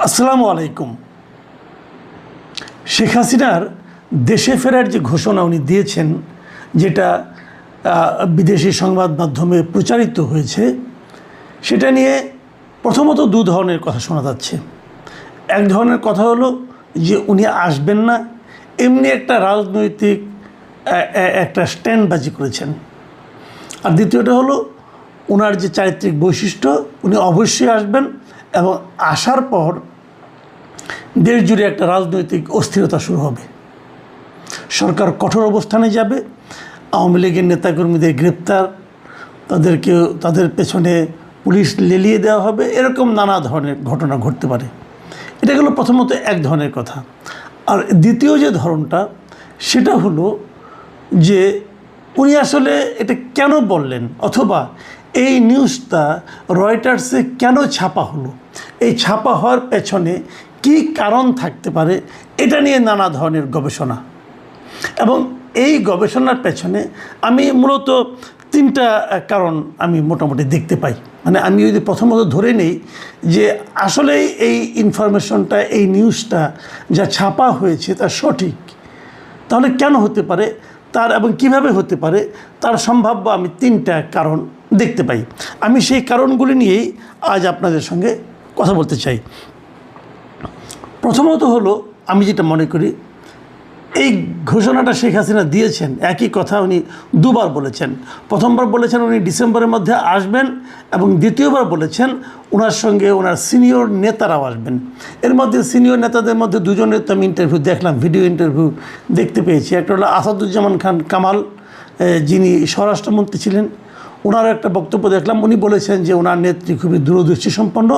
আসসালামু আলাইকুম। শেখ হাসিনার দেশে ফেরার যে ঘোষণা উনি দিয়েছেন, যেটা বিদেশি সংবাদ মাধ্যমে প্রচারিত হয়েছে, সেটা নিয়ে প্রথমত দু ধরনের কথা শোনা যাচ্ছে। এক ধরনের কথা হলো যে উনি আসবেন না, এমনি একটা রাজনৈতিক একটা স্ট্যান্ডবাজি করেছেন। আর দ্বিতীয়টা হলো ওনার যে চারিত্রিক বৈশিষ্ট্য, উনি অবশ্যই আসবেন এবং আসার পর দেশ জুড়ে একটা রাজনৈতিক অস্থিরতা শুরু হবে। সরকার কঠোর অবস্থানে যাবে, আওয়ামী লীগের নেতাকর্মীদের গ্রেপ্তার, তাদের পেছনে পুলিশ লেলিয়ে দেওয়া হবে, এরকম নানা ধরনের ঘটনা ঘটতে পারে। এটা গেল প্রথমত এক ধরনের কথা। আর দ্বিতীয় যে ধরনটা, সেটা হলো যে উনি আসলে এটা কেন বললেন, অথবা এই নিউজটা রয়টার্সে কেন ছাপা হলো, এই ছাপা হওয়ার পেছনে কী কারণ থাকতে পারে, এটা নিয়ে নানা ধরনের গবেষণা। এবং এই গবেষণার পেছনে আমি মূলত তিনটা কারণ আমি মোটামুটি দেখতে পাই। মানে আমি যদি প্রথমত ধরে নেই যে আসলেই এই ইনফরমেশনটা, এই নিউজটা যা ছাপা হয়েছে তা সঠিক, তাহলে কেন হতে পারে তার, এবং কিভাবে হতে পারে তার সম্ভাব্য আমি তিনটা কারণ দেখতে পাই। আমি সেই কারণগুলি নিয়েই আজ আপনাদের সঙ্গে কথা বলতে চাই। প্রথমত হলো, আমি যেটা মনে করি, এই ঘোষণাটা শেখ হাসিনা দিয়েছেন, একই কথা উনি দুবার বলেছেন। প্রথমবার বলেছেন উনি ডিসেম্বরের মধ্যে আসবেন, এবং দ্বিতীয়বার বলেছেন ওনার সঙ্গে ওনার সিনিয়র নেতারাও আসবেন। এর মধ্যে সিনিয়র নেতাদের মধ্যে দুজনের তো আমি ইন্টারভিউ দেখলাম, ভিডিও ইন্টারভিউ দেখতে পেয়েছি। একটা হলো আসাদুজ্জামান খান কামাল, যিনি স্বরাষ্ট্রমন্ত্রী ছিলেন, ওনার একটা বক্তব্য দেখলাম। উনি বলেছেন যে ওনার নেত্রী খুবই দূরদৃষ্টি সম্পন্ন,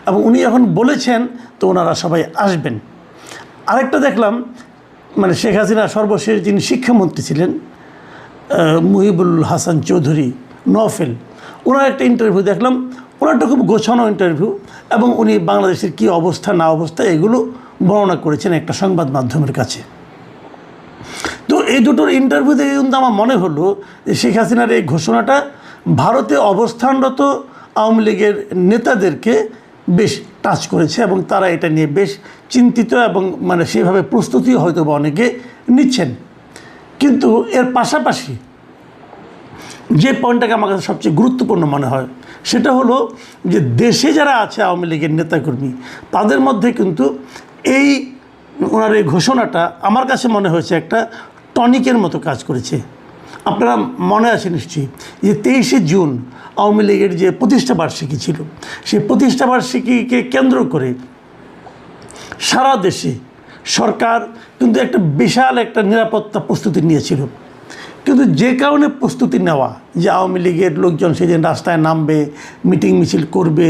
এবং উনি এখন বলেছেন তো ওনারা সবাই আসবেন। আরেকটা দেখলাম, মানে শেখ হাসিনা সর্বশেষ যিনি শিক্ষামন্ত্রী ছিলেন, মুহিবুল হাসান চৌধুরী নওফেল, ওনার একটা ইন্টারভিউ দেখলাম। ওনারটা খুব গোছানো ইন্টারভিউ, এবং উনি বাংলাদেশের কী অবস্থা না অবস্থা এগুলো বর্ণনা করেছেন একটা সংবাদ মাধ্যমের কাছে। তো এই দুটোর ইন্টারভিউ থেকে কিন্তু আমার মনে হলো যে শেখ হাসিনার এই ঘোষণাটা ভারতে অবস্থানরত আওয়ামী লীগের নেতাদেরকে বেশ টাচ করেছে, এবং তারা এটা নিয়ে বেশ চিন্তিত, এবং মানে সেভাবে প্রস্তুতিও হয়তো বা অনেকে নিচ্ছেন। কিন্তু এর পাশাপাশি যে পয়েন্টটাকে আমার কাছে সবচেয়ে গুরুত্বপূর্ণ মনে হয়, সেটা হলো যে দেশে যারা আছে আওয়ামী লীগের নেতাকর্মী, তাদের মধ্যে কিন্তু এই ওনার এই ঘোষণাটা আমার কাছে মনে হয়েছে একটা টনিকের মতো কাজ করেছে। আপনারা মনে আছে নিশ্চয়ই যে 23শে জুন আওয়ামী লীগের যে প্রতিষ্ঠাবার্ষিকী ছিল, সেই প্রতিষ্ঠাবার্ষিকীকে কেন্দ্র করে সারা দেশে সরকার কিন্তু একটা বিশাল একটা নিরাপত্তা প্রস্তুতি নিয়েছিল। কিন্তু যে কারণে প্রস্তুতি নেওয়া, যে আওয়ামী লীগের লোকজন সেদিন রাস্তায় নামবে, মিটিং মিছিল করবে,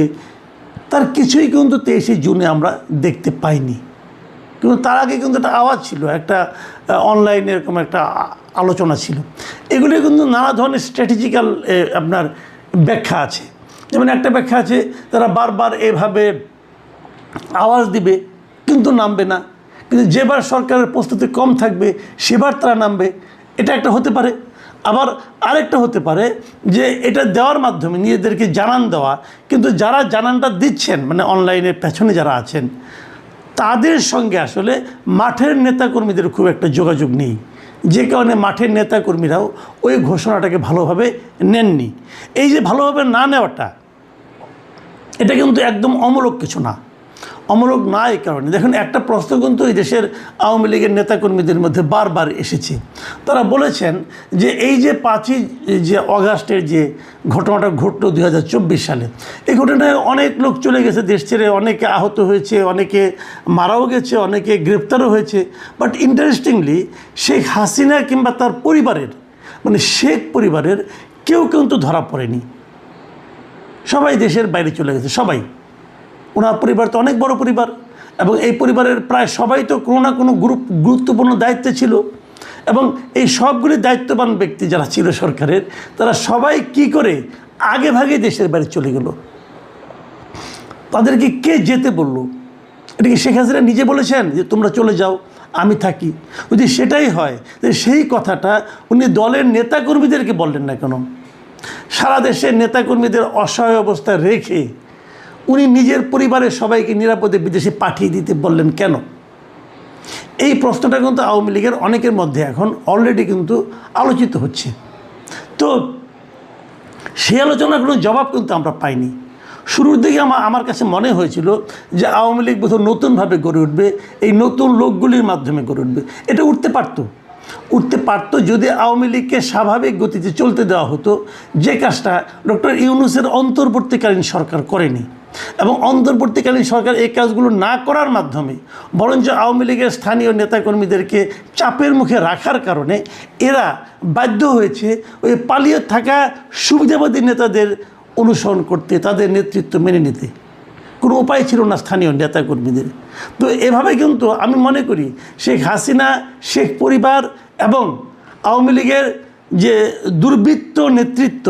তার কিছুই কিন্তু 23শে জুনে আমরা দেখতে পাইনি। কিন্তু তার আগে কিন্তু একটা আওয়াজ ছিল, একটা অনলাইনে এরকম একটা আলোচনা ছিল। এগুলি কিন্তু নানা ধরনের স্ট্র্যাটেজিক্যাল আপনার ব্যাখ্যা আছে। যেমন একটা ব্যাখ্যা আছে, তারা বারবার এভাবে আওয়াজ দিবে কিন্তু নামবে না, কিন্তু যেবার সরকারের প্রস্তুতি কম থাকবে সেবার তারা নামবে, এটা একটা হতে পারে। আবার আরেকটা হতে পারে যে এটা দেওয়ার মাধ্যমে নিজেদেরকে জানান দেওয়া, কিন্তু যারা জানানটা দিচ্ছেন, মানে অনলাইনের পেছনে যারা আছেন, তাদের সঙ্গে আসলে মাঠের নেতাকর্মীদের খুব একটা যোগাযোগ নেই, যে কারণে মাঠের নেতাকর্মীরাও ওই ঘোষণাটাকে ভালোভাবে নেননি। এই যে ভালোভাবে না নেওয়াটা, এটা কিন্তু একদম অমূলক কিছু না। অমূলক না এই কারণে, দেখুন একটা প্রশ্ন কিন্তু এই দেশের আওয়ামী লীগের নেতাকর্মীদের মধ্যে বারবার এসেছে। তারা বলেছেন যে এই যে 5ই যে অগাস্টের যে ঘটনাটা ঘটলো 2024 সালে, এই ঘটনায় অনেক লোক চলে গেছে দেশ ছেড়ে, অনেকে আহত হয়েছে, অনেকে মারাও গেছে, অনেকে গ্রেপ্তারও হয়েছে। বাট ইন্টারেস্টিংলি শেখ হাসিনা কিংবা তার পরিবারের, মানে শেখ পরিবারের কেউ কিন্তু ধরা পড়েনি। সবাই দেশের বাইরে চলে গেছে, সবাই। ওনার পরিবার তো অনেক বড় পরিবার, এবং এই পরিবারের প্রায় সবাই তো কোনো না কোনো গুরুত্বপূর্ণ দায়িত্বে ছিল, এবং এই সবগুলি দায়িত্ববান ব্যক্তি যারা ছিল সরকারের, তারা সবাই কি করে আগে ভাগে দেশের বাইরে চলে গেল। তাদেরকে কে যেতে বলল? এটা কি শেখ হাসিনা নিজে বলেছেন যে তোমরা চলে যাও, আমি থাকি? যদি সেটাই হয়, সেই কথাটা উনি দলের নেতাকর্মীদেরকে বললেন না কেন? সারা দেশের নেতাকর্মীদের অসহায় অবস্থায় রেখে উনি নিজের পরিবারের সবাইকে নিরাপদে বিদেশে পাঠিয়ে দিতে বললেন কেন? এই প্রশ্নটা কিন্তু আওয়ামী লীগের অনেকের মধ্যে এখন অলরেডি কিন্তু আলোচিত হচ্ছে। তো সেই আলোচনার কোনো জবাব কিন্তু আমরা পাইনি। শুরুর দিকে আমার কাছে মনে হয়েছিল যে আওয়ামী লীগ বোধহয় নতুনভাবে গড়ে উঠবে, এই নতুন লোকগুলির মাধ্যমে গড়ে উঠবে। এটা উঠতে পারতো যদি আওয়ামী লীগকে স্বাভাবিক গতিতে চলতে দেওয়া হতো, যে কাজটা ডক্টর ইউনূসের অন্তর্বর্তীকালীন সরকার করেনি। এবং অন্তর্বর্তীকালীন সরকার এই কাজগুলো না করার মাধ্যমে বরঞ্চ আওয়ামী লীগের স্থানীয় নেতাকর্মীদেরকে চাপের মুখে রাখার কারণে এরা বাধ্য হয়েছে ওই পালিয়ে থাকা সুবিধাবাদী নেতাদের অনুসরণ করতে, তাদের নেতৃত্ব মেনে নিতে। কোনো উপায় ছিল না স্থানীয় নেতাকর্মীদের। তো এভাবে কিন্তু আমি মনে করি শেখ হাসিনা, শেখ পরিবার এবং আওয়ামী লীগের যে দুর্বৃত্ত নেতৃত্ব,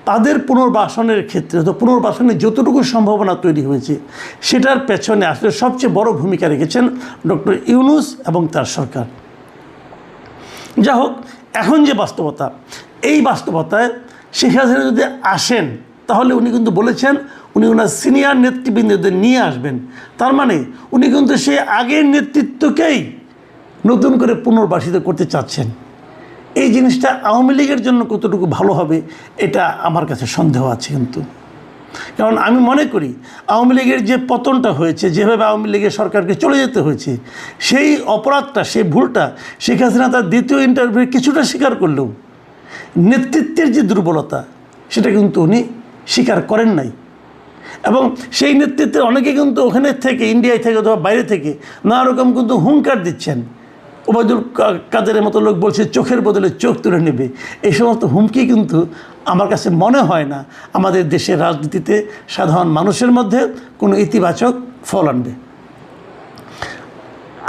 তাদের পুনর্বাসনের ক্ষেত্রে তো পুনর্বাসনের যতটুকু সম্ভাবনা তৈরি হয়েছে সেটার পেছনে আসলে সবচেয়ে বড় ভূমিকা রেখেছেন ডক্টর ইউনূস এবং তার সরকার। যা হোক, এখন যে বাস্তবতা, এই বাস্তবতায় শেখ হাসিনা যদি আসেন তাহলে উনি কিন্তু বলেছেন উনি ওনার সিনিয়র নেতৃবৃন্দদের নিয়ে আসবেন। তার মানে উনি কিন্তু সেই আগের নেতৃত্বকেই নতুন করে পুনর্বাসিত করতে চাচ্ছেন। এই জিনিসটা আওয়ামী লীগের জন্য কতটুকু ভালো হবে এটা আমার কাছে সন্দেহ আছে কিন্তু। কারণ আমি মনে করি আওয়ামী লীগের যে পতনটা হয়েছে, যেভাবে আওয়ামী লীগের সরকারকে চলে যেতে হয়েছে, সেই অপরাধটা, সেই ভুলটা শেখ হাসিনা তার দ্বিতীয় ইন্টারভিউ কিছুটা স্বীকার করলেও নেতৃত্বের যে দুর্বলতা সেটা কিন্তু উনি স্বীকার করেন নাই। এবং সেই নেতৃত্বের অনেকে কিন্তু ওখানে থেকে, ইন্ডিয়ায় থেকে অথবা বাইরে থেকে নানা রকম কিন্তু হুঙ্কার দিচ্ছেন। ওবায়দুল কাদেরের মতো লোক বলছে চোখের বদলে চোখ তুলে নেবে। এই সমস্ত হুমকি কিন্তু আমার কাছে মনে হয় না আমাদের দেশের রাজনীতিতে সাধারণ মানুষের মধ্যে কোনো ইতিবাচক ফল আনবে।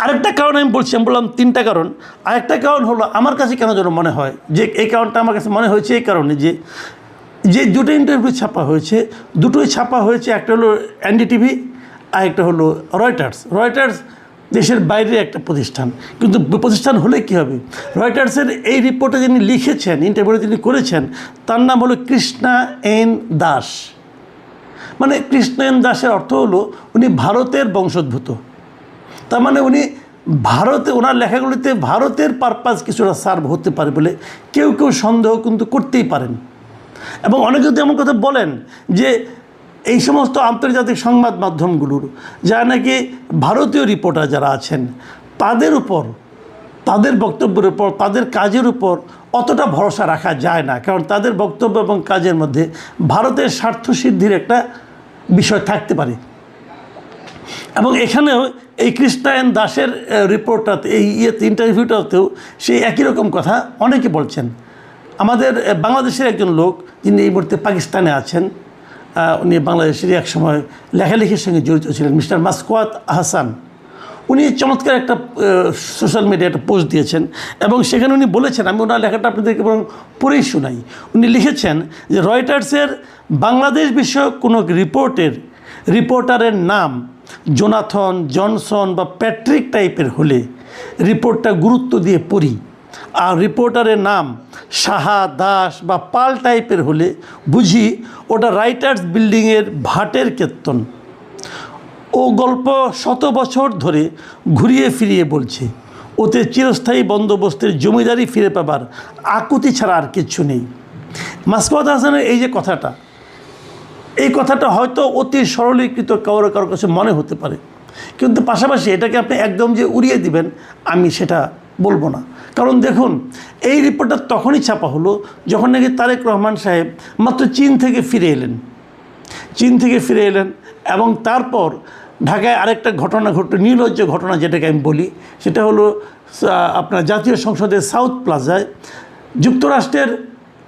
আরেকটা কারণ আমি বললাম তিনটা কারণ। আরেকটা কারণ হলো আমার কাছে কেন যেন মনে হয় যে এই কারণটা আমার কাছে মনে হয়েছে এই কারণে যে দুটো ইন্টারভিউ ছাপা হয়েছে, দুটোই ছাপা হয়েছে, একটা হলো এনডিটিভি আর একটা হলো রয়টার্স দেশের বাইরে একটা প্রতিষ্ঠান। কিন্তু প্রতিষ্ঠান হলে কী হবে, রয়টার্সের এই রিপোর্টে যিনি লিখেছেন, ইন্টারভিউটা যিনি করেছেন, তার নাম হলো কৃষ্ণা এন দাস। মানে কৃষ্ণ এন দাসের অর্থ হলো উনি ভারতের বংশোদ্ভূত। তার মানে উনি ভারতে, ওনার লেখাগুলিতে ভারতের পারপাস কিছুটা সার্ভ হতে পারে বলে কেউ সন্দেহ কিন্তু করতেই পারেন। এবং অনেকে যদি এমন কথা বলেন যে এই সমস্ত আন্তর্জাতিক সংবাদ মাধ্যমগুলোর যারা নাকি ভারতীয় রিপোর্টার যারা আছেন তাদের উপর, তাদের বক্তব্যের উপর, তাদের কাজের উপর অতটা ভরসা রাখা যায় না। কারণ তাদের বক্তব্য এবং কাজের মধ্যে ভারতের স্বার্থসিদ্ধির একটা বিষয় থাকতে পারে। এবং এখানেও এই কৃষ্ণা এন দাসের রিপোর্টটাতে, এই ইন্টারভিউটাতেও সেই একই রকম কথা অনেকে বলছেন। আমাদের বাংলাদেশের একজন লোক যিনি এই মুহূর্তে পাকিস্তানে আছেন, উনি বাংলাদেশের এক সময় লেখালেখির সঙ্গে জড়িত ছিলেন, মিস্টার মাসকুয়াত আহসান। উনি চমৎকার একটা সোশ্যাল মিডিয়ায় একটা পোস্ট দিয়েছেন এবং সেখানে উনি বলেছেন, আমি ওনার লেখাটা আপনাদেরকে বরং পড়েই শোনাই। উনি লিখেছেন যে রয়টার্সের বাংলাদেশ বিষয়ক কোনো রিপোর্টারের নাম জোনাথন, জনসন বা প্যাট্রিক টাইপের হলে রিপোর্টটা গুরুত্ব দিয়ে পড়ি, আর রিপোর্টারের নাম সাহা, দাস বা পাল টাইপের হলে বুঝি ওটা রাইটার্স বিল্ডিংয়ের ভাটের কীর্তন। ও গল্প 100 বছর ধরে ঘুরিয়ে ফিরিয়ে বলছে, ওতে চিরস্থায়ী বন্দোবস্তের জমিদারি ফিরে পাবার আকুতি ছাড়া আর কিচ্ছু নেই। মাসকুয়াত হাসানের এই যে কথাটা, এই কথাটা হয়তো অতি সরলীকৃত কারো কাছে মনে হতে পারে, কিন্তু পাশাপাশি এটাকে আপনি একদম যে উড়িয়ে দিবেন আমি সেটা বলবো না। কারণ দেখুন, এই রিপোর্টটা তখনই ছাপা হলো যখন নাকি তারেক রহমান সাহেব মাত্র চীন থেকে ফিরে এলেন এবং তারপর ঢাকায় আরেকটা ঘটনা ঘটল, নির্লজ্জ ঘটনা যেটাকে আমি বলি, সেটা হলো আপনার জাতীয় সংসদের সাউথ প্লাজায় যুক্তরাষ্ট্রের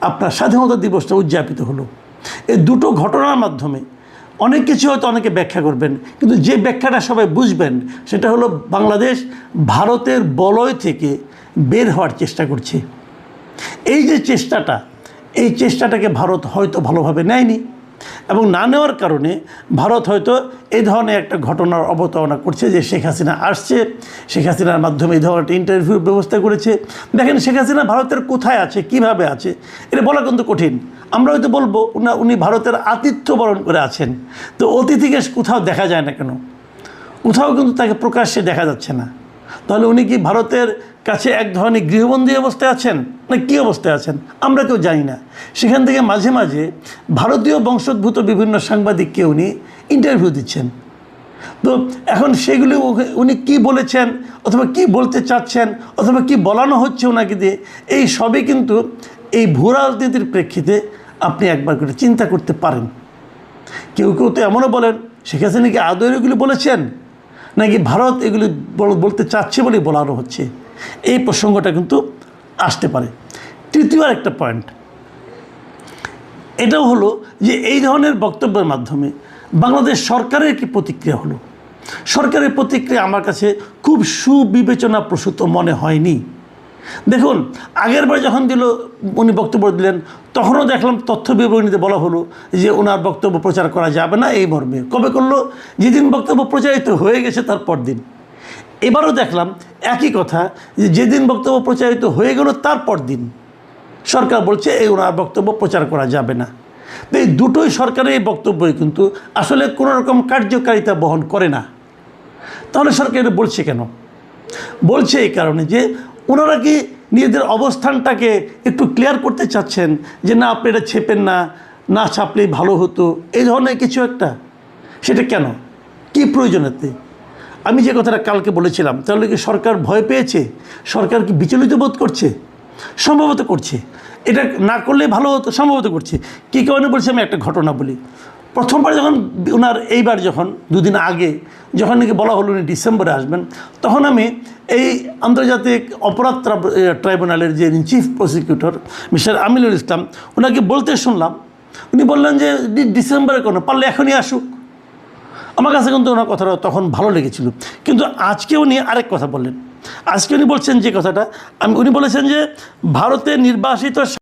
আপনার স্বাধীনতা দিবসটা উদযাপিত হলো। এই দুটো ঘটনার মাধ্যমে অনেক কিছু হয়তো অনেকে ব্যাখ্যা করবেন, কিন্তু যে ব্যাখ্যাটা সবাই বুঝবেন সেটা হলো বাংলাদেশ ভারতের বলয় থেকে বের হওয়ার চেষ্টা করছে। এই যে চেষ্টাটাকে ভারত হয়তো ভালোভাবে নেয়নি, এবং না নেওয়ার কারণে ভারত হয়তো এই ধরনের একটা ঘটনার অবতারণা করছে যে শেখ হাসিনা আসছে, শেখ হাসিনার মাধ্যমে এই ধরনের ইন্টারভিউর ব্যবস্থা করেছে। দেখেন শেখ হাসিনা ভারতের কোথায় আছে, কিভাবে আছে, এটা বলা কিন্তু কঠিন। আমরা হয়তো বলবো উনি ভারতের আতিথ্য বরণ করে আছেন, তো অতিথিকে কোথাও দেখা যায় না কেন, কোথাও কিন্তু তাকে প্রকাশ্যে দেখা যাচ্ছে না। তাহলে উনি কি ভারতের কাছে এক ধরনের গৃহবন্দী অবস্থায় আছেন না কী অবস্থায় আছেন আমরা কেউ জানি না। সেখান থেকে মাঝে মাঝে ভারতীয় বংশোদ্ভূত বিভিন্ন সাংবাদিককে উনি ইন্টারভিউ দিচ্ছেন। তো এখন সেগুলি উনি কি বলেছেন অথবা কি বলতে চাচ্ছেন অথবা কি বলানো হচ্ছে ওনাকে দিয়ে, এই সবই কিন্তু এই ভূ রাজনীতির প্রেক্ষিতে আপনি একবার করে চিন্তা করতে পারেন। কেউ কেউ তো এমনও বলেন শেখ হাসিনা কি আদৌ এগুলি বলেছেন নাকি ভারত এগুলি বলতে চাচ্ছে বলেই বলানো হচ্ছে, এই প্রসঙ্গটা কিন্তু আসতে পারে। তৃতীয় একটা পয়েন্ট এটাও হলো যে এই ধরনের বক্তব্যের মাধ্যমে বাংলাদেশ সরকারের কি প্রতিক্রিয়া হলো। সরকারের প্রতিক্রিয়া আমার কাছে খুব সুবিবেচনা প্রসূত মনে হয়নি। দেখুন আগেরবার যখন উনি বক্তব্য দিলেন তখনও দেখলাম তথ্য বিবরণীতে বলা হলো যে ওনার বক্তব্য প্রচার করা যাবে না এই মর্মে। কবে করলো? যেদিন বক্তব্য প্রচারিত হয়ে গেছে তার পরদিন। এবারও দেখলাম একই কথা, যে যেদিন বক্তব্য প্রচারিত হয়ে গেল তার পরদিন সরকার বলছে এই ওনার বক্তব্য প্রচার করা যাবে না। তো এই দুটোই সরকারের এই বক্তব্যই কিন্তু আসলে কোনো রকম কার্যকারিতা বহন করে না। তাহলে সরকার এটা বলছে কেন? বলছে এই কারণে যে ওনারা কি নিজেদের অবস্থানটাকে একটু ক্লিয়ার করতে চাচ্ছেন যে না আপনি এটা ছেপেন না, না ছাপলেই ভালো হতো, এই ধরনের কিছু একটা। সেটা কেন, কী প্রয়োজনেতে? আমি যে কথাটা কালকে বলেছিলাম, তাহলে কি সরকার ভয় পেয়েছে? সরকার কি বিচলিত বোধ করছে? সম্ভবত করছে। এটা না করলে ভালো হতো, সম্ভবত করছে। কী কারণে বলছি আমি একটা ঘটনা বলি। প্রথমবার যখন ওনার এইবার যখন দুদিন আগে যখন নাকি বলা হলো উনি ডিসেম্বরে আসবেন, তখন আমি এই আন্তর্জাতিক অপরাধ ট্রাইব্যুনালের যে chief prosecutor mister Aminul Islam ওনাকে বলতে শুনলাম, উনি বললেন যে ডিসেম্বরে কোনো পারলে এখনই আসুক। আমার কাছে কিন্তু ওনার কথাটা তখন ভালো লেগেছিল। কিন্তু আজকে উনি আরেক কথা বললেন। আজকে উনি বলছেন যে কথাটা উনি বলেছেন যে ভারতে নির্বাসিত